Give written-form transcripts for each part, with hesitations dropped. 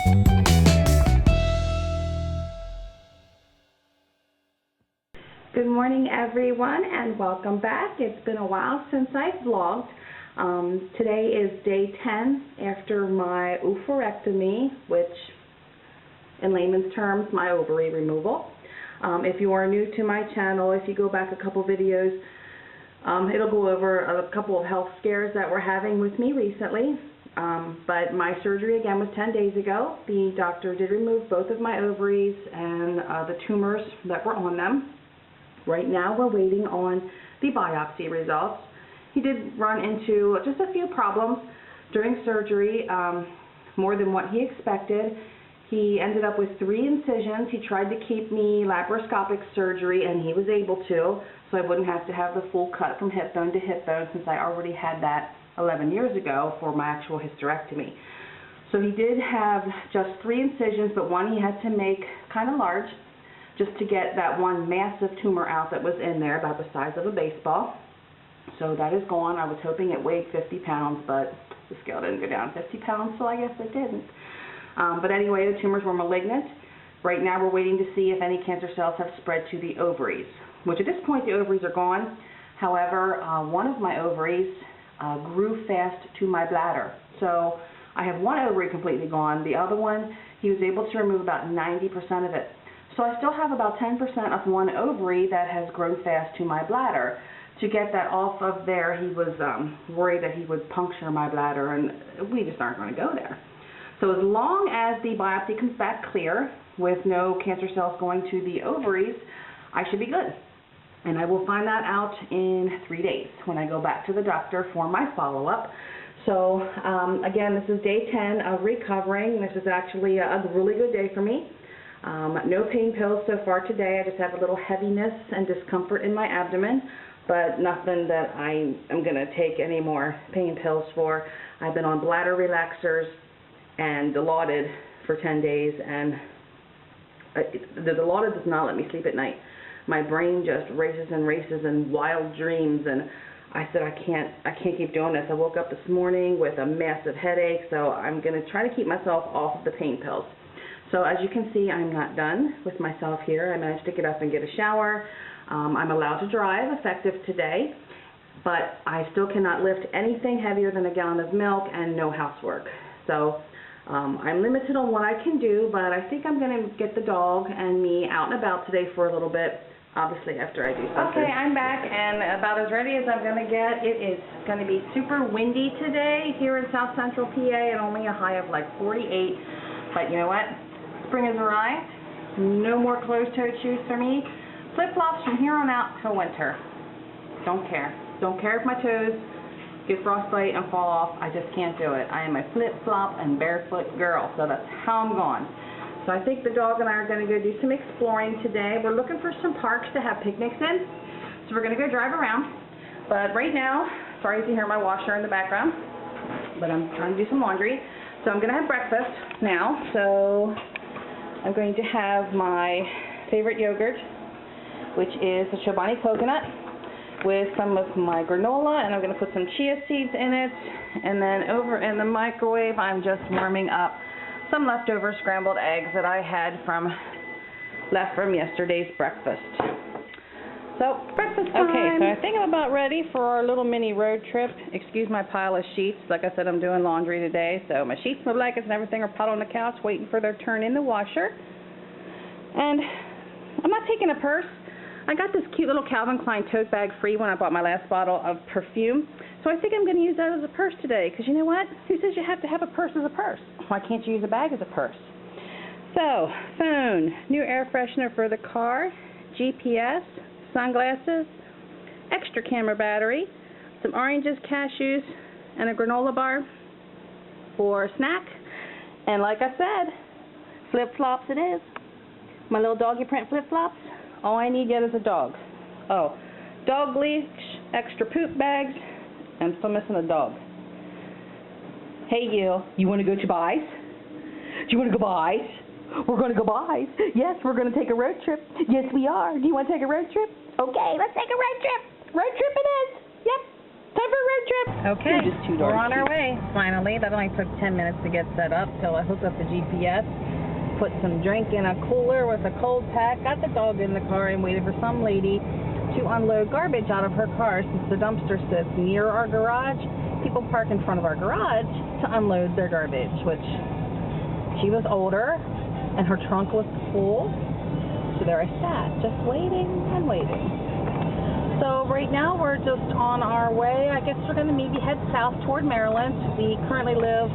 Good morning, everyone, and welcome back. It's been a while since I've vlogged. Today is day 10 after my oophorectomy, which in layman's terms, my ovary removal. If you are new to my channel, if you go back a couple videos, it'll go over a couple of health scares that we're having with me recently. But my surgery again was 10 days ago. The doctor did remove both of my ovaries and the tumors that were on them. Right now we're waiting on the biopsy results. He did run into just a few problems during surgery, more than what he expected. He ended up with 3 incisions. He tried to keep me laparoscopic surgery, and he was able to, so I wouldn't have to have the full cut from hip bone to hip bone, since I already had that 11 years ago for my actual hysterectomy. So he did have just 3 incisions, but one he had to make kind of large, just to get that one massive tumor out that was in there, about the size of a baseball. So that is gone. I was hoping it weighed 50 pounds, but the scale didn't go down 50 pounds, so I guess it didn't. But anyway, the tumors were malignant. Right now we're waiting to see if any cancer cells have spread to the ovaries, which at this point the ovaries are gone. However, one of my ovaries grew fast to my bladder. So I have one ovary completely gone. The other one, he was able to remove about 90% of it. So I still have about 10% of one ovary that has grown fast to my bladder. To get that off of there, he was worried that he would puncture my bladder, and we just aren't going to go there. So as long as the biopsy comes back clear, with no cancer cells going to the ovaries, I should be good. And I will find that out in 3 days when I go back to the doctor for my follow-up. So again, this is day 10 of recovering. This is actually a really good day for me. No pain pills so far today. I just have a little heaviness and discomfort in my abdomen, but nothing that I am going to take any more pain pills for. I've been on bladder relaxers and Dilaudid for 10 days, and the Dilaudid does not let me sleep at night. My brain just races and races in wild dreams, and I said I can't keep doing this. I woke up this morning with a massive headache, so I'm going to try to keep myself off of the pain pills. So as you can see, I'm not done with myself here. I managed to get up and get a shower. I'm allowed to drive, effective today, but I still cannot lift anything heavier than a gallon of milk and no housework. So I'm limited on what I can do, but I think I'm going to get the dog and me out and about today for a little bit, obviously after I do something. Okay, I'm back and about as ready as I'm going to get. It is going to be super windy today here in South Central PA, and only a high of like 48. But you know what? Spring has arrived. No more closed-toed shoes for me. Flip-flops from here on out till winter. Don't care. Don't care if my toes get frostbite and fall off. I just can't do it. I am a flip-flop and barefoot girl, so that's how I'm going. So I think the dog and I are going to go do some exploring today. We're looking for some parks to have picnics in, so we're going to go drive around. But right now, sorry if you hear my washer in the background, but I'm trying to do some laundry. So I'm going to have breakfast now. So I'm going to have my favorite yogurt, which is the Chobani coconut, with some of my granola, and I'm going to put some chia seeds in it. And then over in the microwave, I'm just warming up some leftover scrambled eggs that I had left from yesterday's breakfast. So, breakfast time. Okay, so I think I'm about ready for our little mini road trip. Excuse my pile of sheets. Like I said, I'm doing laundry today, so my sheets, my blankets, and everything are piled on the couch waiting for their turn in the washer. And I'm not taking a purse. I got this cute little Calvin Klein tote bag free when I bought my last bottle of perfume. So I think I'm going to use that as a purse today, because you know what? Who says you have to have a purse as a purse? Why can't you use a bag as a purse? So, phone, new air freshener for the car, GPS, sunglasses, extra camera battery, some oranges, cashews, and a granola bar for a snack. And like I said, flip-flops it is. My little doggy print flip-flops. All I need yet is a dog. Oh, dog leash, extra poop bags, and still missing a dog. Hey you want to go to Buys? Do you want to go Buys? We're going to go Buys. Yes, we're going to take a road trip. Yes, we are. Do you want to take a road trip? Okay, let's take a road trip. Road trip it is. Yep. Time for a road trip. Okay, You're just too we're darn on our cute. way, finally. That only took 10 minutes to get set up, so I hooked up the GPS, put some drink in a cooler with a cold pack, got the dog in the car, and waited for some lady to unload garbage out of her car since the dumpster sits near our garage. People park in front of our garage to unload their garbage, which she was older, and her trunk was full, so there I sat, just waiting and waiting. So right now we're just on our way. I guess we're going to maybe head south toward Maryland. We currently live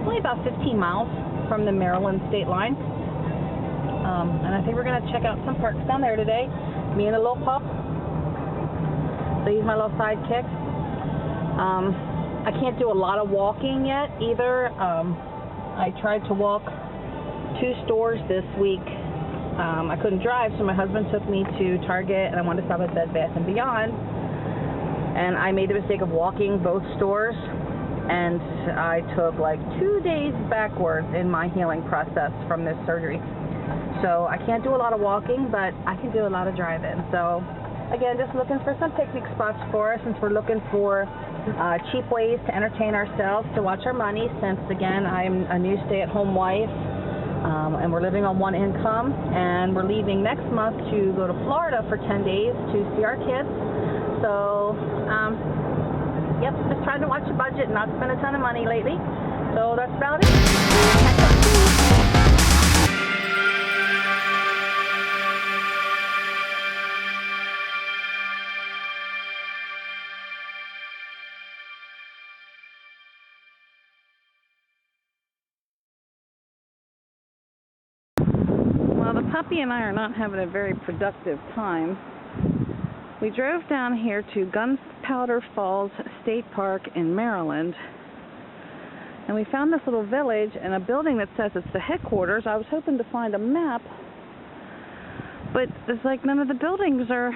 only about 15 miles from the Maryland state line. And I think we're going to check out some parks down there today. Me and the little pup. So he's my little sidekick. I can't do a lot of walking yet either. I tried to walk 2 stores this week. I couldn't drive, so my husband took me to Target, and I wanted to stop at Bed Bath & Beyond. And I made the mistake of walking both stores, and I took like 2 days backwards in my healing process from this surgery. So I can't do a lot of walking, but I can do a lot of driving. So again, just looking for some picnic spots for us, since we're looking for cheap ways to entertain ourselves, to watch our money, since again I'm a new stay-at-home wife. And we're living on one income, and we're leaving next month to go to Florida for 10 days to see our kids. So, yep, just trying to watch the budget and not spend a ton of money lately. So that's about it. Well, the puppy and I are not having a very productive time. We drove down here to Gunpowder Falls State Park in Maryland, and we found this little village and a building that says it's the headquarters. I was hoping to find a map, but it's like none of the buildings are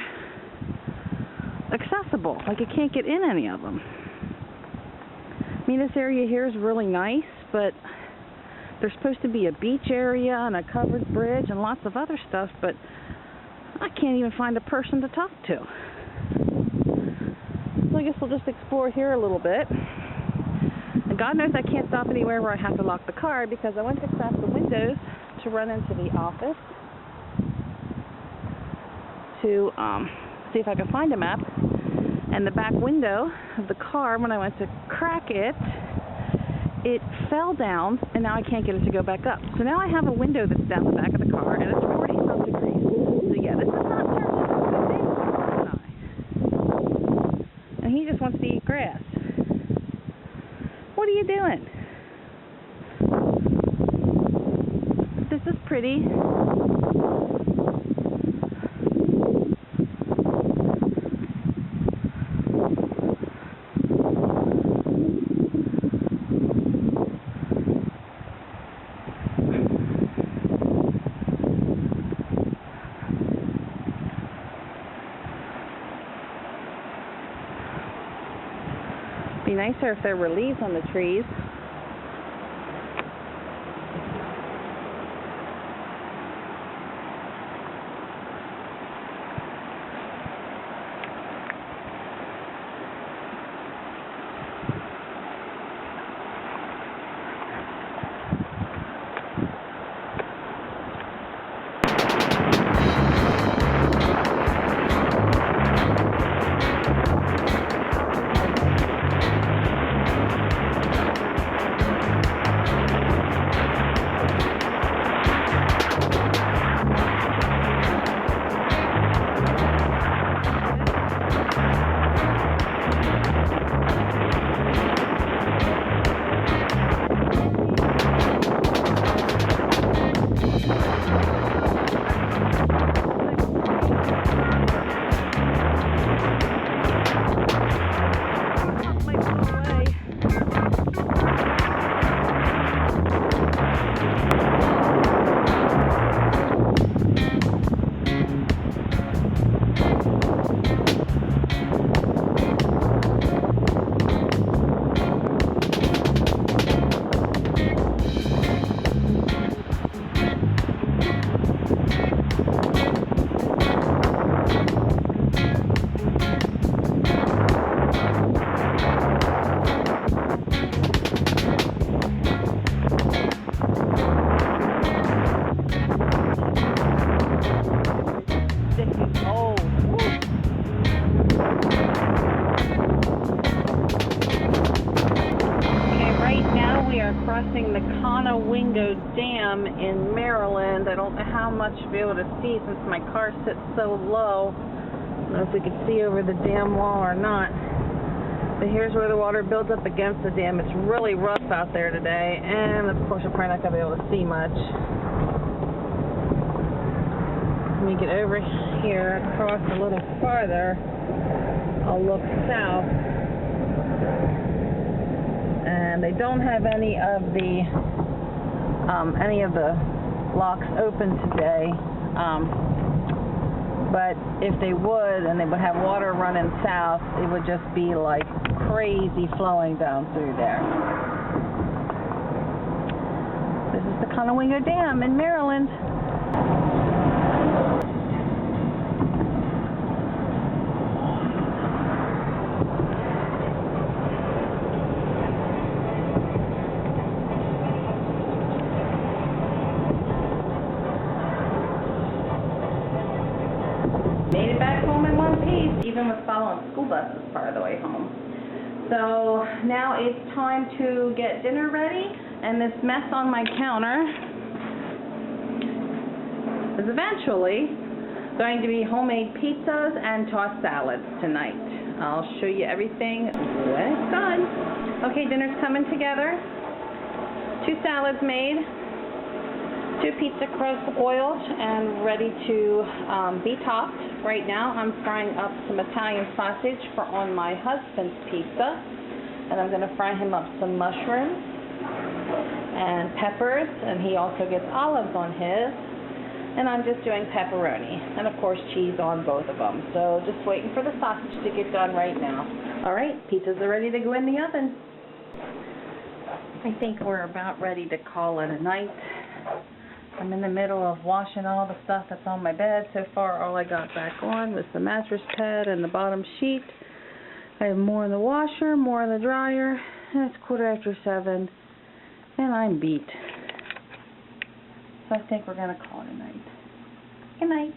accessible. Like you can't get in any of them. I mean, this area here is really nice, but there's supposed to be a beach area and a covered bridge and lots of other stuff, but I can't even find a person to talk to. So I guess we'll just explore here a little bit. And God knows I can't stop anywhere where I have to lock the car, because I went to crack the windows to run into the office to see if I could find a map. And the back window of the car, when I went to crack it, it fell down, and now I can't get it to go back up. So now I have a window that's down the back of the car, and it's 40-some degrees. So yeah, this is not terribly good day. And he just wants to eat grass. What are you doing? This is pretty. Be nicer if there were leaves on the trees. Conowingo Dam in Maryland. I don't know how much you'll be able to see since my car sits so low. I don't know if we could see over the dam wall or not. But here's where the water builds up against the dam. It's really rough out there today, and of course you're probably not going to be able to see much. Let me get over here, across a little farther. I'll look south. And they don't have any of the locks open today. But if they would, and they would have water running south, it would just be like crazy flowing down through there. This is the Conowingo Dam in Maryland. Made it back home in one piece, even with following school buses part of the way home. So now it's time to get dinner ready, and this mess on my counter is eventually going to be homemade pizzas and tossed salads tonight. I'll show you everything when it's done. Okay, dinner's coming together. 2 salads made. 2 pizza crusts boiled and ready to be topped. Right now I'm frying up some Italian sausage for on my husband's pizza, and I'm going to fry him up some mushrooms and peppers, and he also gets olives on his, and I'm just doing pepperoni and of course cheese on both of them. So just waiting for the sausage to get done right now. Alright, pizzas are ready to go in the oven. I think we're about ready to call it a night. I'm in the middle of washing all the stuff that's on my bed. So far, all I got back on was the mattress pad and the bottom sheet. I have more in the washer, more in the dryer, and it's 7:15, and I'm beat. So I think we're going to call it a night. Good night.